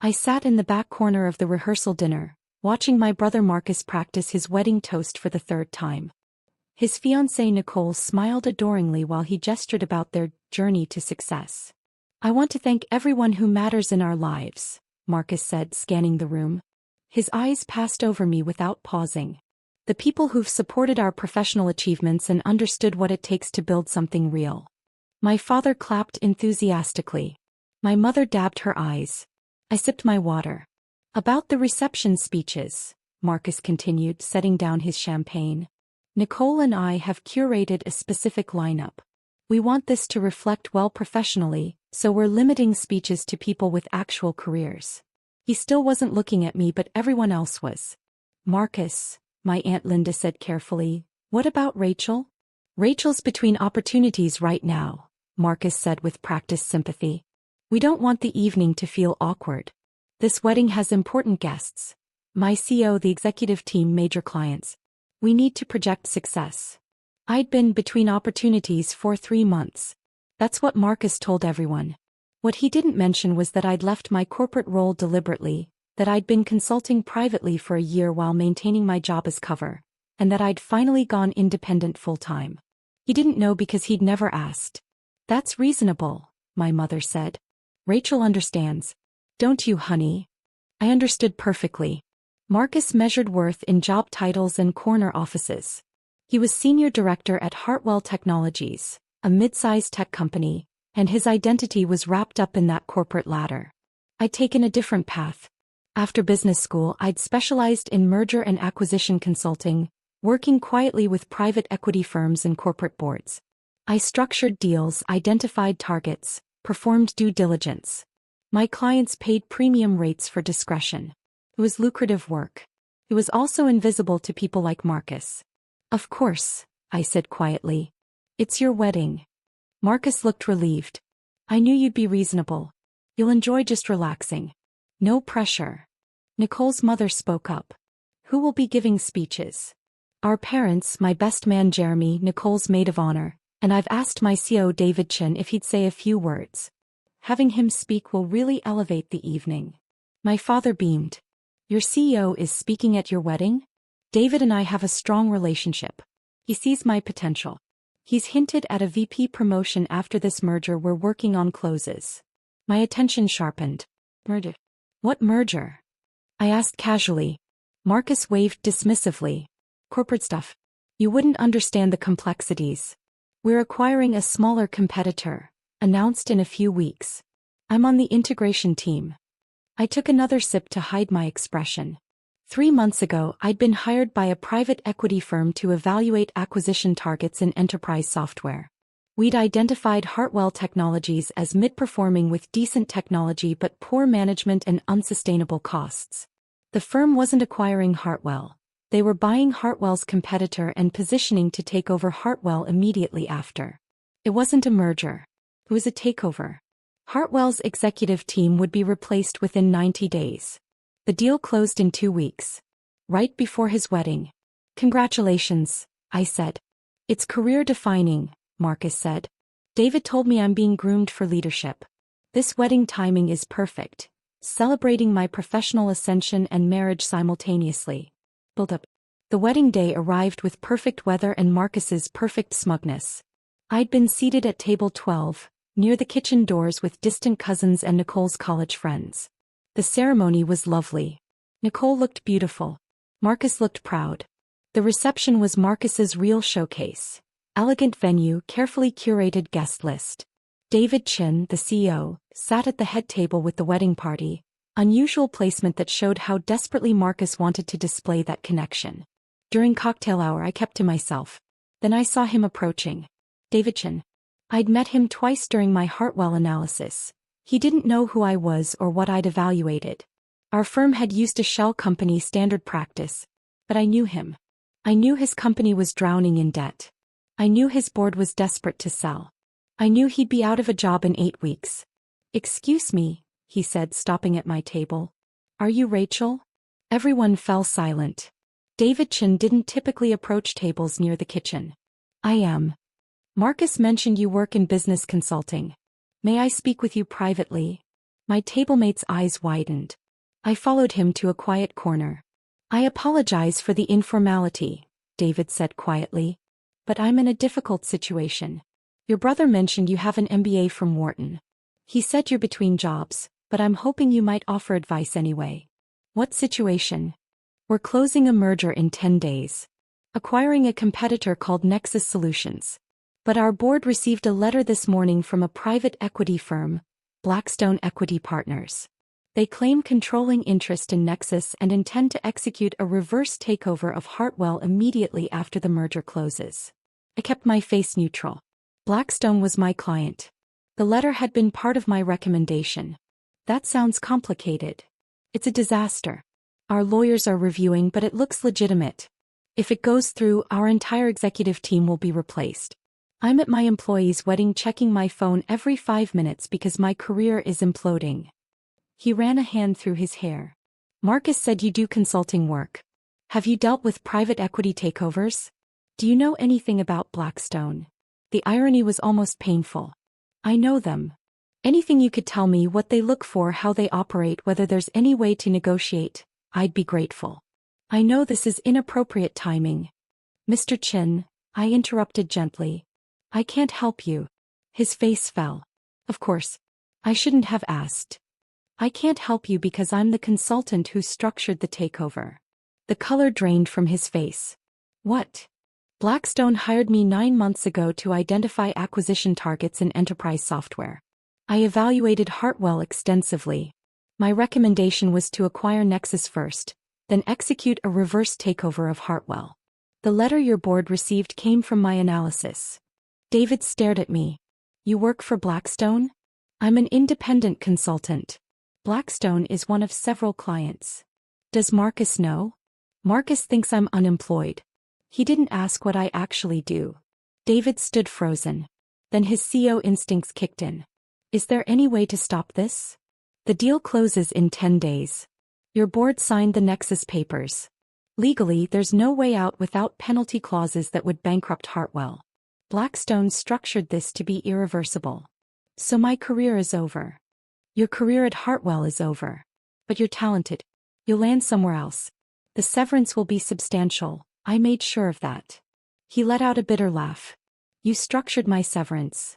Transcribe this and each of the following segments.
I sat in the back corner of the rehearsal dinner, watching my brother Marcus practice his wedding toast for the third time. His fiancée Nicole smiled adoringly while he gestured about their journey to success. "I want to thank everyone who matters in our lives," Marcus said, scanning the room. His eyes passed over me without pausing. "The people who've supported our professional achievements and understood what it takes to build something real." My father clapped enthusiastically. My mother dabbed her eyes. I sipped my water. "About the reception speeches," Marcus continued, setting down his champagne. "Nicole and I have curated a specific lineup. We want this to reflect well professionally, so we're limiting speeches to people with actual careers." He still wasn't looking at me, but everyone else was. "Marcus," my Aunt Linda said carefully, "what about Rachel?" "Rachel's between opportunities right now," Marcus said with practiced sympathy. "We don't want the evening to feel awkward. This wedding has important guests. My CEO, the executive team, major clients. We need to project success." I'd been between opportunities for 3 months. That's what Marcus told everyone. What he didn't mention was that I'd left my corporate role deliberately, that I'd been consulting privately for a year while maintaining my job as cover, and that I'd finally gone independent full-time. He didn't know because he'd never asked. "That's reasonable," my mother said. "Rachel understands. Don't you, honey?" I understood perfectly. Marcus measured worth in job titles and corner offices. He was senior director at Hartwell Technologies, a mid-sized tech company, and his identity was wrapped up in that corporate ladder. I'd taken a different path. After business school, I'd specialized in merger and acquisition consulting, working quietly with private equity firms and corporate boards. I structured deals, identified targets, performed due diligence. My clients paid premium rates for discretion. It was lucrative work. It was also invisible to people like Marcus. "Of course," I said quietly. "It's your wedding." Marcus looked relieved. "I knew you'd be reasonable. You'll enjoy just relaxing. No pressure." Nicole's mother spoke up. "Who will be giving speeches?" "Our parents, my best man Jeremy, Nicole's maid of honor, and I've asked my CEO David Chin if he'd say a few words. Having him speak will really elevate the evening." My father beamed. "Your CEO is speaking at your wedding?" "David and I have a strong relationship. He sees my potential. He's hinted at a VP promotion after this merger we're working on closes." My attention sharpened. "Merger? What merger?" I asked casually. Marcus waved dismissively. "Corporate stuff. You wouldn't understand the complexities. We're acquiring a smaller competitor, announced in a few weeks. I'm on the integration team." I took another sip to hide my expression. 3 months ago, I'd been hired by a private equity firm to evaluate acquisition targets in enterprise software. We'd identified Hartwell Technologies as mid-performing with decent technology but poor management and unsustainable costs. The firm wasn't acquiring Hartwell. They were buying Hartwell's competitor and positioning to take over Hartwell immediately after. It wasn't a merger. It was a takeover. Hartwell's executive team would be replaced within 90 days. The deal closed in 2 weeks. Right before his wedding. "Congratulations," I said. "It's career-defining," Marcus said. "David told me I'm being groomed for leadership. This wedding timing is perfect, celebrating my professional ascension and marriage simultaneously." Build up. The wedding day arrived with perfect weather and Marcus's perfect smugness. I'd been seated at table 12, near the kitchen doors with distant cousins and Nicole's college friends. The ceremony was lovely. Nicole looked beautiful. Marcus looked proud. The reception was Marcus's real showcase. Elegant venue, carefully curated guest list. David Chin, the CEO, sat at the head table with the wedding party, unusual placement that showed how desperately Marcus wanted to display that connection. During cocktail hour I kept to myself. Then I saw him approaching. David Chin. I'd met him twice during my Hartwell analysis. He didn't know who I was or what I'd evaluated. Our firm had used a shell company standard practice, but I knew him. I knew his company was drowning in debt. I knew his board was desperate to sell. I knew he'd be out of a job in 8 weeks. "Excuse me," he said, stopping at my table. "Are you Rachel?" Everyone fell silent. David Chin didn't typically approach tables near the kitchen. "I am. Marcus mentioned you work in business consulting. May I speak with you privately?" My tablemate's eyes widened. I followed him to a quiet corner. I apologize for the informality, David said quietly. But I'm in a difficult situation. Your brother mentioned you have an MBA from Wharton. He said you're between jobs, but I'm hoping you might offer advice anyway. What situation? We're closing a merger in 10 days. Acquiring a competitor called Nexus Solutions. But our board received a letter this morning from a private equity firm, Blackstone Equity Partners. They claim controlling interest in Nexus and intend to execute a reverse takeover of Hartwell immediately after the merger closes. I kept my face neutral. Blackstone was my client. The letter had been part of my recommendation. That sounds complicated. It's a disaster. Our lawyers are reviewing, but it looks legitimate. If it goes through, our entire executive team will be replaced. I'm at my employee's wedding checking my phone every 5 minutes because my career is imploding. He ran a hand through his hair. Marcus said you do consulting work. Have you dealt with private equity takeovers? Do you know anything about Blackstone? The irony was almost painful. I know them. Anything you could tell me, what they look for, how they operate, whether there's any way to negotiate, I'd be grateful. I know this is inappropriate timing. Mr. Chin, I interrupted gently. I can't help you. His face fell. Of course. I shouldn't have asked. I can't help you because I'm the consultant who structured the takeover. The color drained from his face. What? Blackstone hired me 9 months ago to identify acquisition targets in enterprise software. I evaluated Hartwell extensively. My recommendation was to acquire Nexus first, then execute a reverse takeover of Hartwell. The letter your board received came from my analysis. David stared at me. You work for Blackstone? I'm an independent consultant. Blackstone is one of several clients. Does Marcus know? Marcus thinks I'm unemployed. He didn't ask what I actually do. David stood frozen. Then his CEO instincts kicked in. Is there any way to stop this? The deal closes in 10 days. Your board signed the Nexus papers. Legally, there's no way out without penalty clauses that would bankrupt Hartwell. Blackstone structured this to be irreversible. So my career is over. Your career at Hartwell is over. But you're talented. You'll land somewhere else. The severance will be substantial. I made sure of that. He let out a bitter laugh. You structured my severance.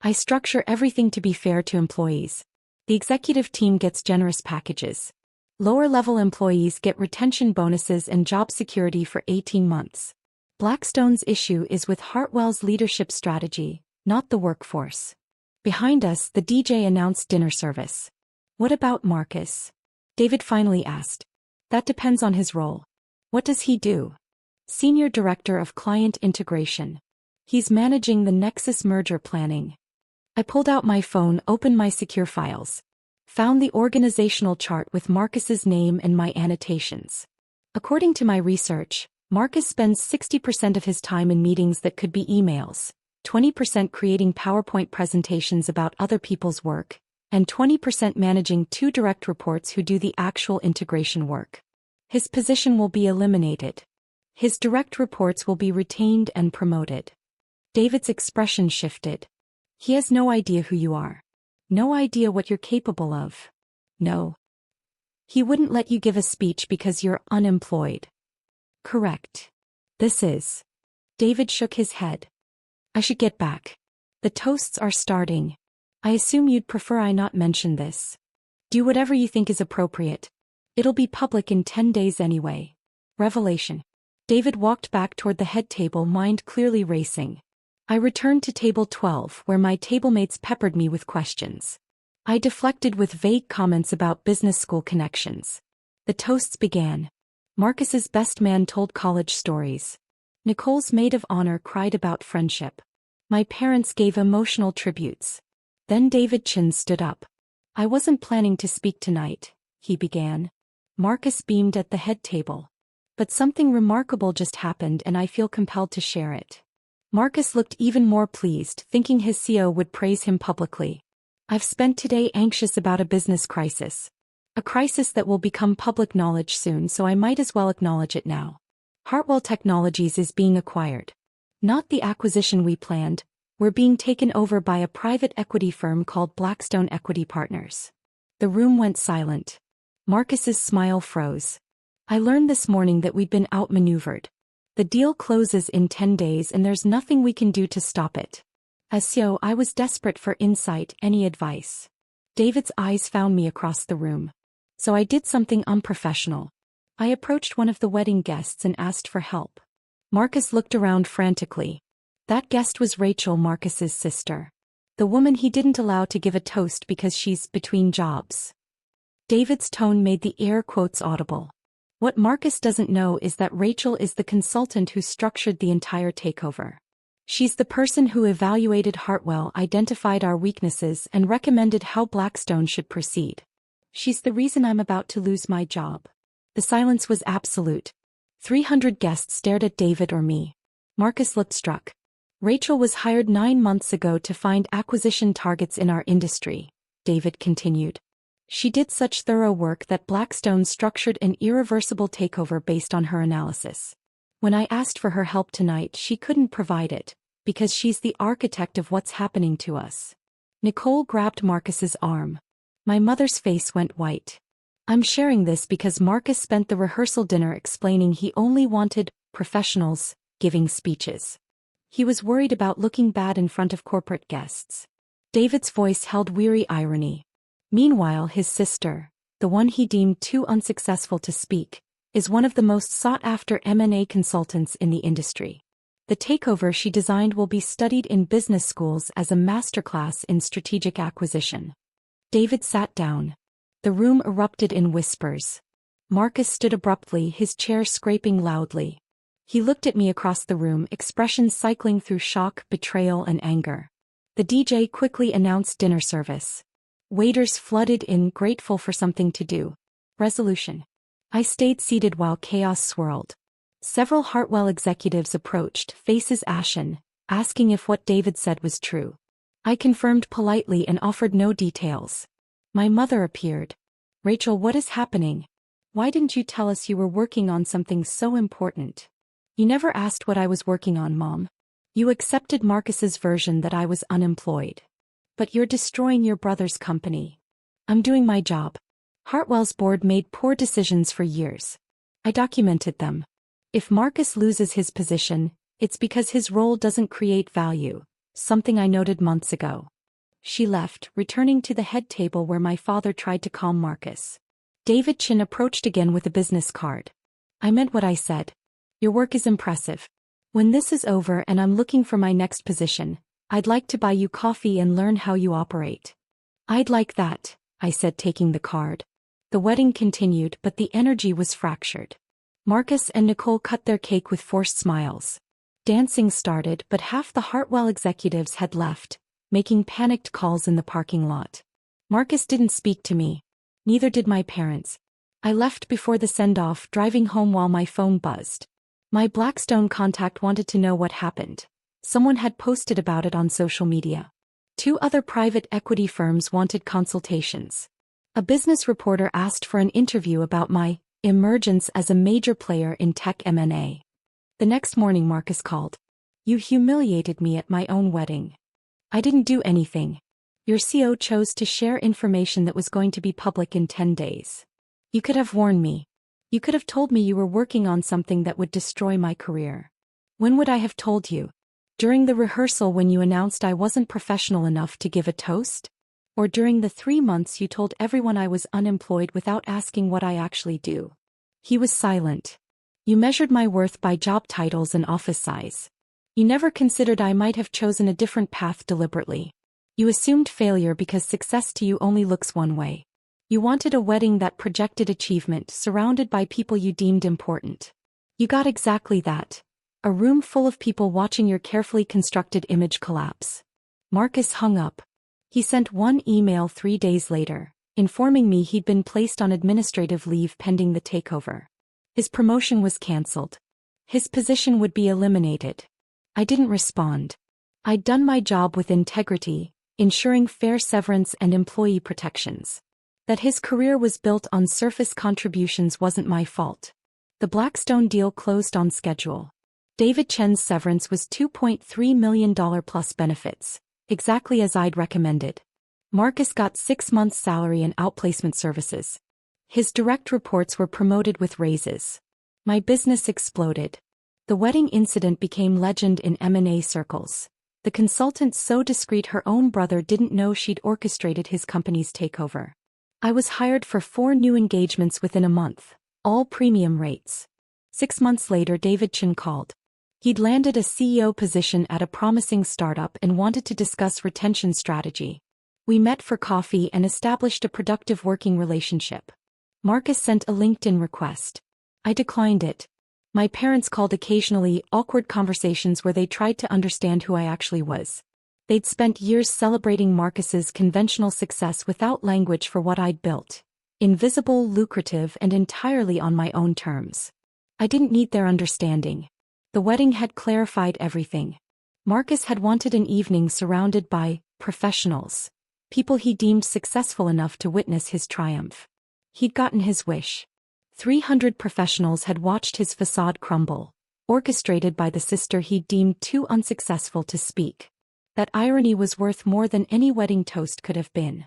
I structure everything to be fair to employees. The executive team gets generous packages. Lower-level employees get retention bonuses and job security for 18 months. Blackstone's issue is with Hartwell's leadership strategy, not the workforce. Behind us, the DJ announced dinner service. What about Marcus? David finally asked. That depends on his role. What does he do? Senior Director of Client Integration. He's managing the Nexus merger planning. I pulled out my phone, opened my secure files. Found the organizational chart with Marcus's name and my annotations. According to my research, Marcus spends 60% of his time in meetings that could be emails, 20% creating PowerPoint presentations about other people's work, and 20% managing 2 direct reports who do the actual integration work. His position will be eliminated. His direct reports will be retained and promoted. David's expression shifted. He has no idea who you are. No idea what you're capable of. No. He wouldn't let you give a speech because you're unemployed. Correct. This is. David shook his head. I should get back. The toasts are starting. I assume you'd prefer I not mention this. Do whatever you think is appropriate. It'll be public in 10 days anyway. Revelation. David walked back toward the head table, mind clearly racing. I returned to table 12 where my tablemates peppered me with questions. I deflected with vague comments about business school connections. The toasts began. Marcus's best man told college stories. Nicole's maid of honor cried about friendship. My parents gave emotional tributes. Then David Chin stood up. I wasn't planning to speak tonight, he began. Marcus beamed at the head table. But something remarkable just happened and I feel compelled to share it. Marcus looked even more pleased, thinking his CEO would praise him publicly. I've spent today anxious about a business crisis. A crisis that will become public knowledge soon, so I might as well acknowledge it now. Hartwell Technologies is being acquired. Not the acquisition we planned, we're being taken over by a private equity firm called Blackstone Equity Partners. The room went silent. Marcus's smile froze. I learned this morning that we'd been outmaneuvered. The deal closes in 10 days and there's nothing we can do to stop it. As CEO, I was desperate for insight, any advice. David's eyes found me across the room. So I did something unprofessional. I approached one of the wedding guests and asked for help. Marcus looked around frantically. That guest was Rachel, Marcus's sister. The woman he didn't allow to give a toast because she's between jobs. David's tone made the air quotes audible. What Marcus doesn't know is that Rachel is the consultant who structured the entire takeover. She's the person who evaluated Hartwell, identified our weaknesses, and recommended how Blackstone should proceed. She's the reason I'm about to lose my job. The silence was absolute. 300 guests stared at David or me. Marcus looked struck. Rachel was hired 9 months ago to find acquisition targets in our industry, David continued. She did such thorough work that Blackstone structured an irreversible takeover based on her analysis. When I asked for her help tonight, she couldn't provide it, because she's the architect of what's happening to us. Nicole grabbed Marcus's arm. My mother's face went white. I'm sharing this because Marcus spent the rehearsal dinner explaining he only wanted professionals giving speeches. He was worried about looking bad in front of corporate guests. David's voice held weary irony. Meanwhile, his sister, the one he deemed too unsuccessful to speak, is one of the most sought-after M&A consultants in the industry. The takeover she designed will be studied in business schools as a masterclass in strategic acquisition. David sat down. The room erupted in whispers. Marcus stood abruptly, his chair scraping loudly. He looked at me across the room, expressions cycling through shock, betrayal, and anger. The DJ quickly announced dinner service. Waiters flooded in, grateful for something to do. Resolution. I stayed seated while chaos swirled. Several Hartwell executives approached, faces ashen, asking if what David said was true. I confirmed politely and offered no details. My mother appeared. Rachel, what is happening? Why didn't you tell us you were working on something so important? You never asked what I was working on, Mom. You accepted Marcus's version that I was unemployed. But you're destroying your brother's company. I'm doing my job. Hartwell's board made poor decisions for years. I documented them. If Marcus loses his position, it's because his role doesn't create value, something I noted months ago. She left, returning to the head table where my father tried to calm Marcus. David Chin approached again with a business card. I meant what I said. Your work is impressive. When this is over and I'm looking for my next position, I'd like to buy you coffee and learn how you operate. I'd like that, I said, taking the card. The wedding continued, but the energy was fractured. Marcus and Nicole cut their cake with forced smiles. Dancing started, but half the Hartwell executives had left, making panicked calls in the parking lot. Marcus didn't speak to me. Neither did my parents. I left before the send-off, driving home while my phone buzzed. My Blackstone contact wanted to know what happened. Someone had posted about it on social media. 2 other private equity firms wanted consultations. A business reporter asked for an interview about my emergence as a major player in tech M&A. The next morning Marcus called. You humiliated me at my own wedding. I didn't do anything. Your CEO chose to share information that was going to be public in 10 days. You could have warned me. You could have told me you were working on something that would destroy my career. When would I have told you? During the rehearsal when you announced I wasn't professional enough to give a toast? Or during the 3 months you told everyone I was unemployed without asking what I actually do? He was silent. You measured my worth by job titles and office size. You never considered I might have chosen a different path deliberately. You assumed failure because success to you only looks one way. You wanted a wedding that projected achievement, surrounded by people you deemed important. You got exactly that. A room full of people watching your carefully constructed image collapse. Marcus hung up. He sent one email 3 days later, informing me he'd been placed on administrative leave pending the takeover. His promotion was cancelled. His position would be eliminated. I didn't respond. I'd done my job with integrity, ensuring fair severance and employee protections. That his career was built on surface contributions wasn't my fault. The Blackstone deal closed on schedule. David Chen's severance was $2.3 million plus benefits, exactly as I'd recommended. Marcus got 6 months' salary and outplacement services. His direct reports were promoted with raises. My business exploded. The wedding incident became legend in M&A circles. The consultant so discreet her own brother didn't know she'd orchestrated his company's takeover. I was hired for 4 new engagements within a month, all premium rates. 6 months later David Chen called. He'd landed a CEO position at a promising startup and wanted to discuss retention strategy. We met for coffee and established a productive working relationship. Marcus sent a LinkedIn request. I declined it. My parents called occasionally, awkward conversations where they tried to understand who I actually was. They'd spent years celebrating Marcus's conventional success without language for what I'd built. Invisible, lucrative, and entirely on my own terms. I didn't need their understanding. The wedding had clarified everything. Marcus had wanted an evening surrounded by professionals. People he deemed successful enough to witness his triumph. He'd gotten his wish. 300 professionals had watched his facade crumble, orchestrated by the sister he deemed too unsuccessful to speak. That irony was worth more than any wedding toast could have been.